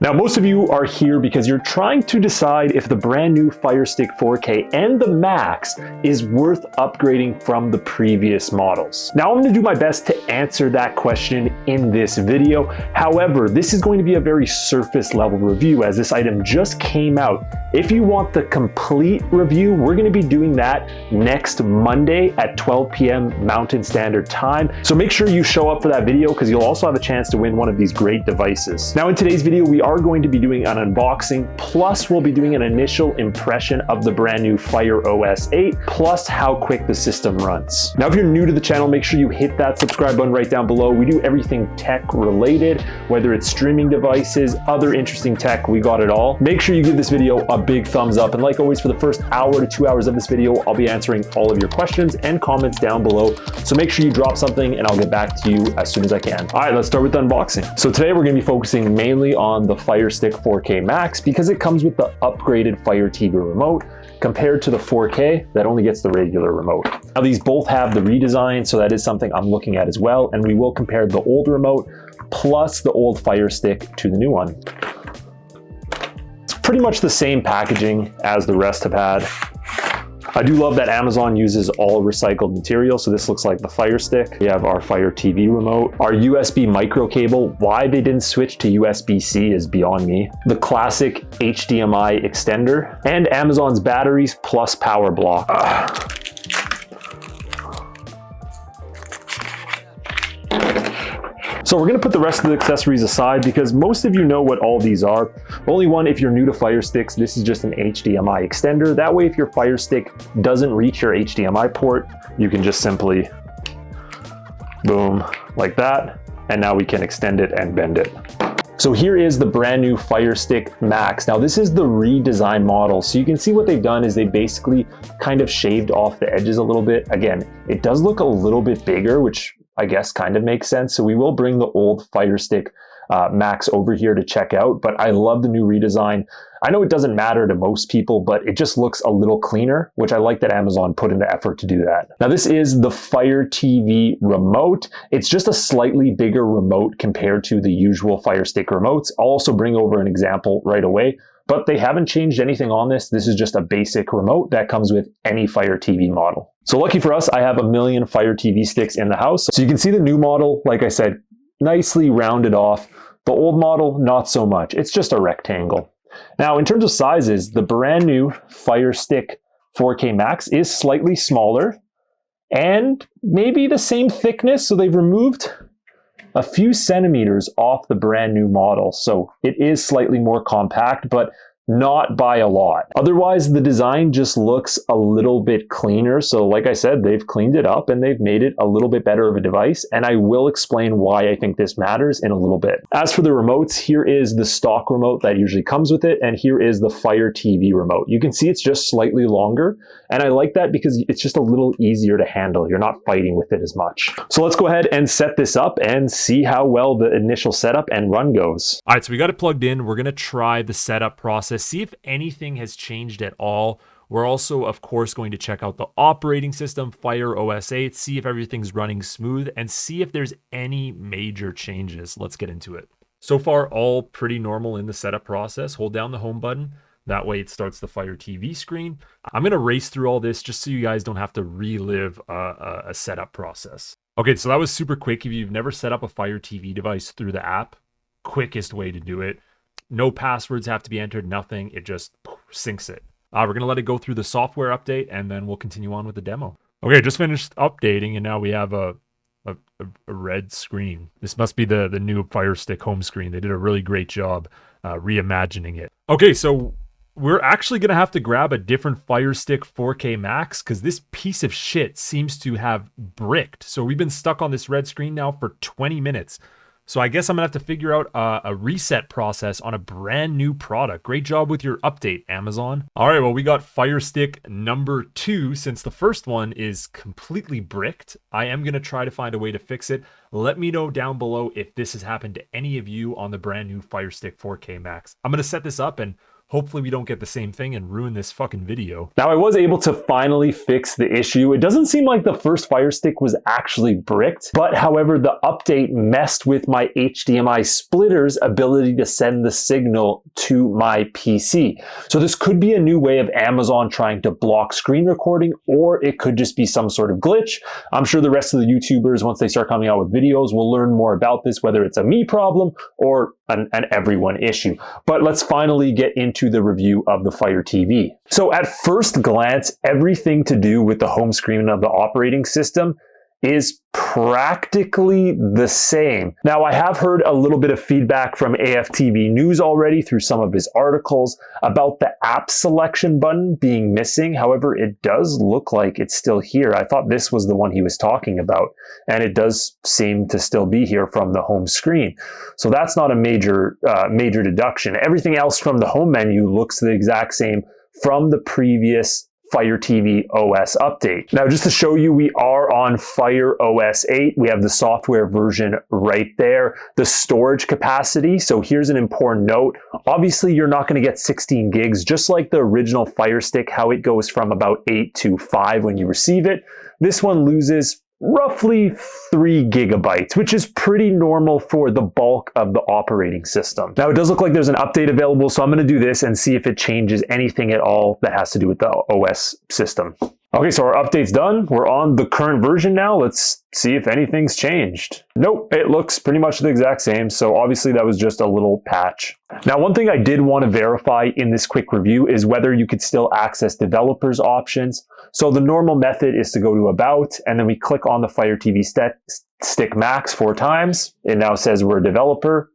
Now, most of you are here because you're trying to decide if the brand new Fire Stick 4K and the Max is worth upgrading from the previous models. Now, I'm going to do my best to answer that question in this video. However, this is going to be a very surface level review as this item just came out. If you want the complete review, we're going to be doing that next Monday at 12 p.m. Mountain Standard Time. So make sure you show up for that video because you'll also have a chance to win one of these great devices. Now, in today's video, we are going to be doing an unboxing, plus we'll be doing an initial impression of the brand new Fire OS 8, plus how quick the system runs. Now, if you're new to the channel, make sure you hit that subscribe button right down below. We do everything tech related, whether it's streaming devices, other interesting tech, we got it all. Make sure you give this video a big thumbs up. And like always, for the first hour to 2 hours of this video, I'll be answering all of your questions and comments down below. So make sure you drop something and I'll get back to you as soon as I can. All right, let's start with the unboxing. So today we're gonna be focusing mainly on the Fire Stick 4K Max because it comes with the upgraded Fire TV remote compared to the 4K that only gets the regular remote. Now these both have the redesign, so that is something I'm looking at as well. And we will compare the old remote plus the old Fire Stick to the new one. It's pretty much the same packaging as the rest have had. I do love that Amazon uses all recycled material, so this looks like the Fire Stick. We have our Fire TV remote. Our USB micro cable, why they didn't switch to USB-C is beyond me. The classic HDMI extender, and Amazon's batteries plus power block. So we're gonna put the rest of the accessories aside because most of you know what all these are. Only one, if you're new to Fire Sticks, this is just an HDMI extender. That way, if your Fire Stick doesn't reach your HDMI port, you can just simply, boom, like that. And now we can extend it and bend it. So here is the brand new Fire Stick Max. Now this is the redesigned model. So you can see what they've done is they basically kind of shaved off the edges a little bit. Again, it does look a little bit bigger, which I guess kind of makes sense. So we will bring the old Fire Stick Max over here to check out, but I love the new redesign. I know it doesn't matter to most people, but it just looks a little cleaner, which I like that Amazon put in the effort to do that. Now this is the Fire TV remote. It's just a slightly bigger remote compared to the usual Fire Stick remotes. I'll also bring over an example right away, but they haven't changed anything on this. This is just a basic remote that comes with any Fire TV model. So lucky for us, I have a million Fire TV sticks in the house. So you can see the new model, like I said, nicely rounded off. The old model, not so much. It's just a rectangle. Now, in terms of sizes, the brand new Fire Stick 4K Max is slightly smaller and maybe the same thickness. So they've removed a few centimeters off the brand new model. So it is slightly more compact, but not by a lot. Otherwise, the design just looks a little bit cleaner. So like I said, they've cleaned it up and they've made it a little bit better of a device. And I will explain why I think this matters in a little bit. As for the remotes, here is the stock remote that usually comes with it. And here is the Fire TV remote. You can see it's just slightly longer. And I like that because it's just a little easier to handle. You're not fighting with it as much. So let's go ahead and set this up and see how well the initial setup and run goes. All right, so we got it plugged in. We're gonna try the setup process, see if anything has changed at all. We're also, of course, going to check out the operating system, Fire OS 8, see if everything's running smooth, and see if there's any major changes. Let's get into it. So far, all pretty normal in the setup process. Hold down the home button. That way it starts the Fire TV screen. I'm gonna race through all this just so you guys don't have to relive a setup process. Okay, so that was super quick. If you've never set up a Fire TV device through the app, quickest way to do it. No passwords have to be entered, nothing. It just syncs it. We're gonna let it go through the software update and then we'll continue on with the demo. Okay, just finished updating and now we have a red screen. This must be the new Fire Stick home screen. They did a really great job reimagining it. Okay, so we're actually gonna have to grab a different Fire Stick 4K Max because this piece of shit seems to have bricked. So we've been stuck on this red screen now for 20 minutes. So I guess I'm gonna have to figure out a reset process on a brand new product. Great job with your update, Amazon. All right, well, we got Fire Stick number 2. Since the first one is completely bricked, I am gonna try to find a way to fix it. Let me know down below if this has happened to any of you on the brand new Fire Stick 4K Max. I'm gonna set this up and Hopefully we don't get the same thing and ruin this fucking video. Now, I was able to finally fix the issue. It doesn't seem like the first Fire Stick was actually bricked, but however, the update messed with my HDMI splitter's ability to send the signal to my PC. So this could be a new way of Amazon trying to block screen recording, or it could just be some sort of glitch. I'm sure the rest of the YouTubers, once they start coming out with videos, will learn more about this, whether it's a me problem or an everyone issue. But let's finally get into the review of the Fire TV. So at first glance, everything to do with the home screen of the operating system is practically the same. Now, I have heard a little bit of feedback from AFTV News already through some of his articles about the app selection button being missing. However, it does look like it's still here. I thought this was the one he was talking about, and it does seem to still be here from the home screen. So that's not a major deduction. Everything else from the home menu looks the exact same from the previous Fire TV OS update. Now, just to show you, we are on Fire OS 8. We have the software version right there. The storage capacity. So here's an important note. Obviously, you're not going to get 16 gigs, just like the original Fire Stick, how it goes from about 8 to 5 when you receive it. This one loses roughly 3 gigabytes, which is pretty normal for the bulk of the operating system. Now, it does look like there's an update available, so I'm going to do this and see if it changes anything at all that has to do with the OS system. Okay, so our update's done. We're on the current version now. Let's see if anything's changed. Nope, it looks pretty much the exact same. So obviously that was just a little patch. Now, one thing I did want to verify in this quick review is whether you could still access developers options. So the normal method is to go to About, and then we click on the Fire TV Stick Max 4 times. It now says we're a developer.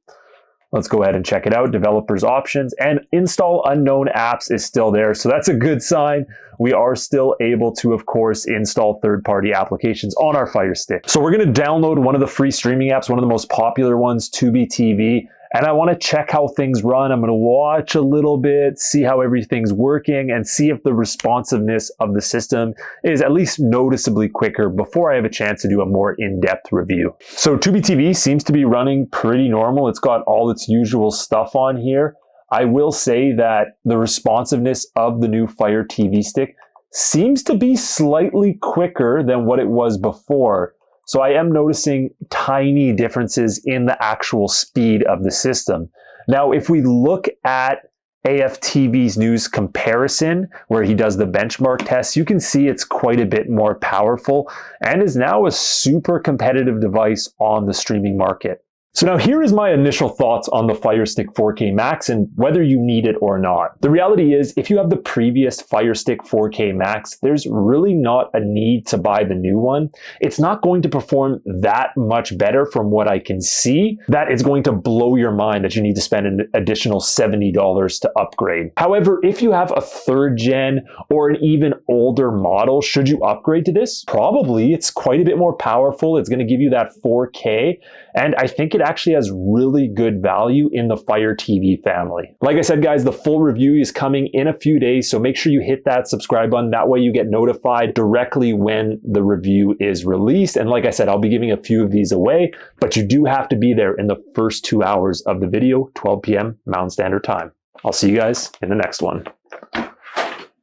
Let's go ahead and check it out. Developers options, and install unknown apps is still there. So that's a good sign. We are still able to, of course, install third-party applications on our Fire Stick. So we're going to download one of the free streaming apps, one of the most popular ones, Tubi TV. And I want to check how things run. I'm going to watch a little bit, see how everything's working, and see if the responsiveness of the system is at least noticeably quicker before I have a chance to do a more in-depth review. So Tubi TV seems to be running pretty normal. It's got all its usual stuff on here. I will say that the responsiveness of the new Fire TV Stick seems to be slightly quicker than what it was before. So I am noticing tiny differences in the actual speed of the system. Now, if we look at AFTV's news comparison, where he does the benchmark tests, you can see it's quite a bit more powerful and is now a super competitive device on the streaming market. So now here is my initial thoughts on the Fire Stick 4K Max and whether you need it or not. The reality is, if you have the previous Fire Stick 4K Max, there's really not a need to buy the new one. It's not going to perform that much better from what I can see, that it's going to blow your mind that you need to spend an additional $70 to upgrade. However, if you have a 3rd gen or an even older model, should you upgrade to this? Probably. It's quite a bit more powerful. It's going to give you that 4K, and I think it actually has really good value in the Fire TV family. Like I said, guys, the full review is coming in a few days, so make sure you hit that subscribe button. That way you get notified directly when the review is released. And like I said, I'll be giving a few of these away, but you do have to be there in the first 2 hours of the video, 12 p.m. Mountain Standard Time. I'll see you guys in the next one.